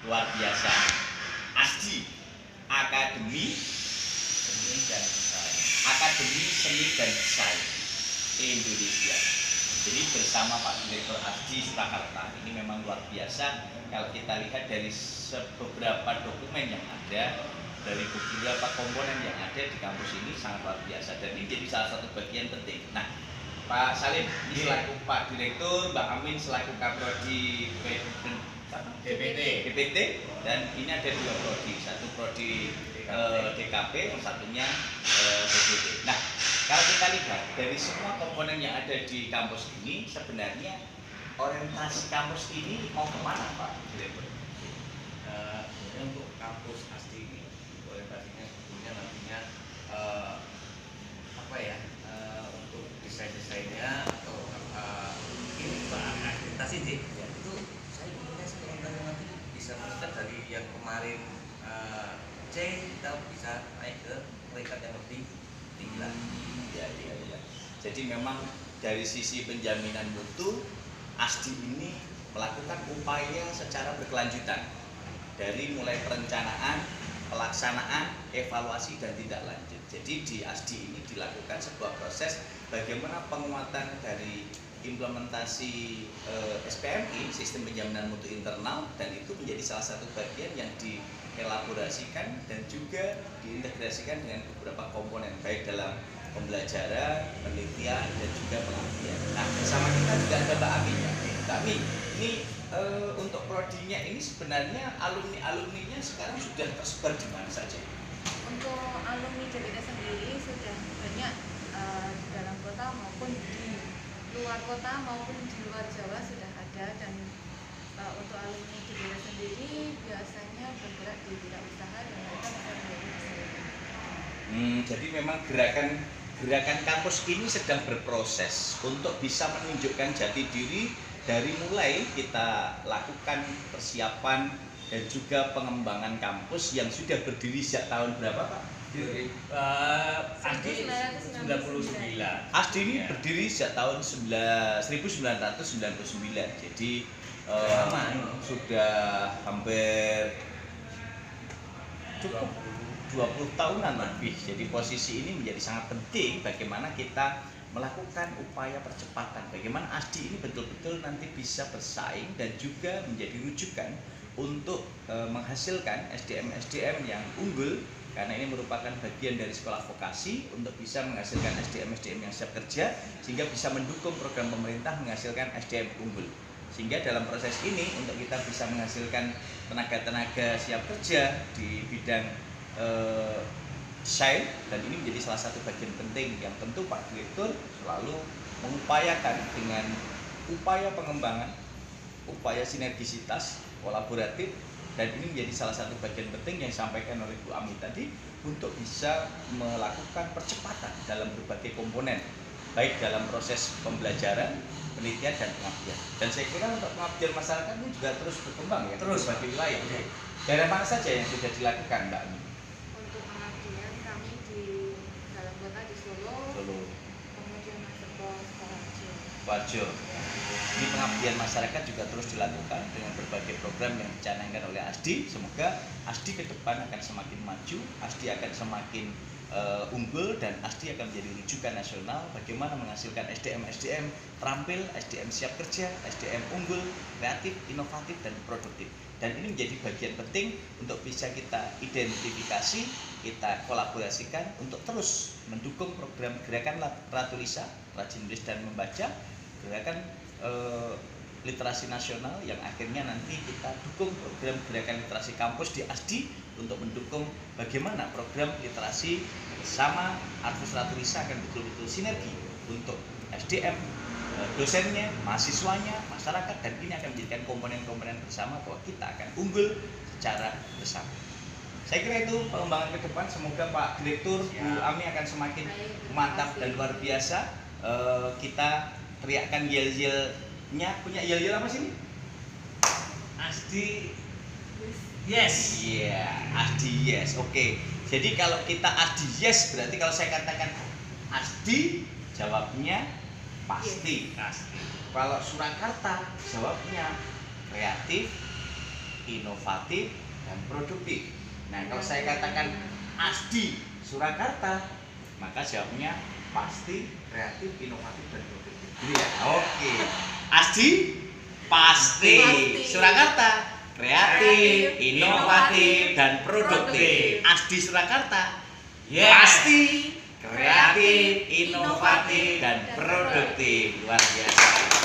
luar biasa. ASDI, Akademi Seni dan Desain, Akademi Seni dan Desain Indonesia. Jadi bersama Pak Direktur ASDI Surakarta ini memang luar biasa. Kalau kita lihat dari beberapa dokumen yang ada, dari beberapa komponen yang ada di kampus ini sangat luar biasa, dan ini jadi salah satu bagian penting. Nah, Pak Salim ini selaku Pak Direktur, Mbak Amin selaku Kaprodi DPT, dan ini ada dua prodi, satu prodi DKP, yang satunya DPT. Nah, kalau kita lihat dari semua komponen yang ada di kampus ini, sebenarnya orientasi kampus ini mau kemana, Pak Direktur? Untuk kampus ASDI ini orientasinya sebetulnya nantinya untuk desainnya atau ini akreditasi deh ya, itu saya inginnya sebenarnya nanti bisa meningkat dari yang kemarin C, kita bisa naik ke peringkat yang lebih tinggi lagi. Ya. Jadi memang dari sisi penjaminan mutu, ASDI ini melakukan upaya secara berkelanjutan dari mulai perencanaan, pelaksanaan, evaluasi, dan tindak lanjut. Jadi di ASDI ini dilakukan sebuah proses bagaimana penguatan dari implementasi SPMI, Sistem Penjaminan Mutu Internal, dan itu menjadi salah satu bagian yang dielaborasikan dan juga diintegrasikan dengan beberapa komponen, baik dalam pembelajaran, penelitian, dan juga pengabdian. Nah, bersama kita juga ada Mbak Amin ya. Mbak Amin, ini untuk prodinya ini sebenarnya alumninya sekarang sudah tersebar di mana saja? Untuk alumni JPT sendiri sudah banyak di dalam kota maupun di luar kota maupun di luar Jawa sudah ada, dan untuk alumni JPT sendiri biasanya bergerak di bidang usaha dan mereka bisa menjadi masyarakat. Jadi memang gerakan kampus ini sedang berproses untuk bisa menunjukkan jati diri. Dari mulai kita lakukan persiapan dan juga pengembangan kampus yang sudah berdiri sejak tahun berapa, Pak? ASDI 1999. ASDI ini berdiri sejak tahun 1999. Jadi sudah hampir cukup 20 tahunan lebih. Jadi posisi ini menjadi sangat penting bagaimana kita melakukan upaya percepatan, bagaimana ASDI ini betul-betul nanti bisa bersaing dan juga menjadi rujukan untuk menghasilkan SDM yang unggul, karena ini merupakan bagian dari sekolah vokasi untuk bisa menghasilkan SDM yang siap kerja, sehingga bisa mendukung program pemerintah menghasilkan SDM unggul. Sehingga dalam proses ini untuk kita bisa menghasilkan tenaga-tenaga siap kerja di bidang desain, dan ini menjadi salah satu bagian penting yang tentu Pak Direktur selalu mengupayakan dengan upaya pengembangan, upaya sinergisitas, kolaboratif, dan ini menjadi salah satu bagian penting yang disampaikan oleh Bu Ami tadi untuk bisa melakukan percepatan dalam berbagai komponen, baik dalam proses pembelajaran, penelitian, dan pengabdian. Dan saya kira untuk pengabdian masyarakat ini juga terus berkembang ya, terus bagi wilayah. Daerah mana saja yang sudah dilakukan, Mbak Ami? Kemudian masuk ke Warjo. Ini pengabdian masyarakat juga terus dilakukan dengan berbagai program yang dicanangkan oleh ASDI. Semoga ASDI ke depan akan semakin maju, ASDI akan semakin unggul, dan ASDI akan menjadi rujukan nasional bagaimana menghasilkan SDM terampil, SDM siap kerja, SDM unggul, kreatif, inovatif, dan produktif. Dan ini menjadi bagian penting untuk bisa kita identifikasi, kita kolaborasikan untuk terus mendukung program gerakan Ratulisa, rajin menulis dan membaca, gerakan literasi nasional yang akhirnya nanti kita dukung program gerakan literasi kampus di ASDI untuk mendukung bagaimana program literasi bersama Arfus Ratulisa akan betul-betul sinergi untuk SDM, dosennya, mahasiswanya, masyarakat, dan ini akan menjadikan komponen-komponen bersama bahwa kita akan unggul secara bersama. Saya kira itu pengembangan ke depan. Semoga Pak Direktur, Bu Ami akan semakin mantap dan luar biasa. Kita teriakkan yel-yelnya, punya yel-yel apa sih ini? ASDI yes. Iya, ASDI yes. Oke. Jadi kalau kita ASDI yes, berarti kalau saya katakan ASDI, jawabnya pasti. Pasti. Kalau Surakarta, jawabnya kreatif, inovatif, dan produktif. Nah, kalau saya katakan ASDI Surakarta, maka jawabnya pasti kreatif, inovatif, dan produktif. Gitu ya? Oke. ASDI pasti. Surakarta kreatif, inovatif, dan produktif. ASDI Surakarta pasti kreatif, inovatif, dan produktif. Luar biasa.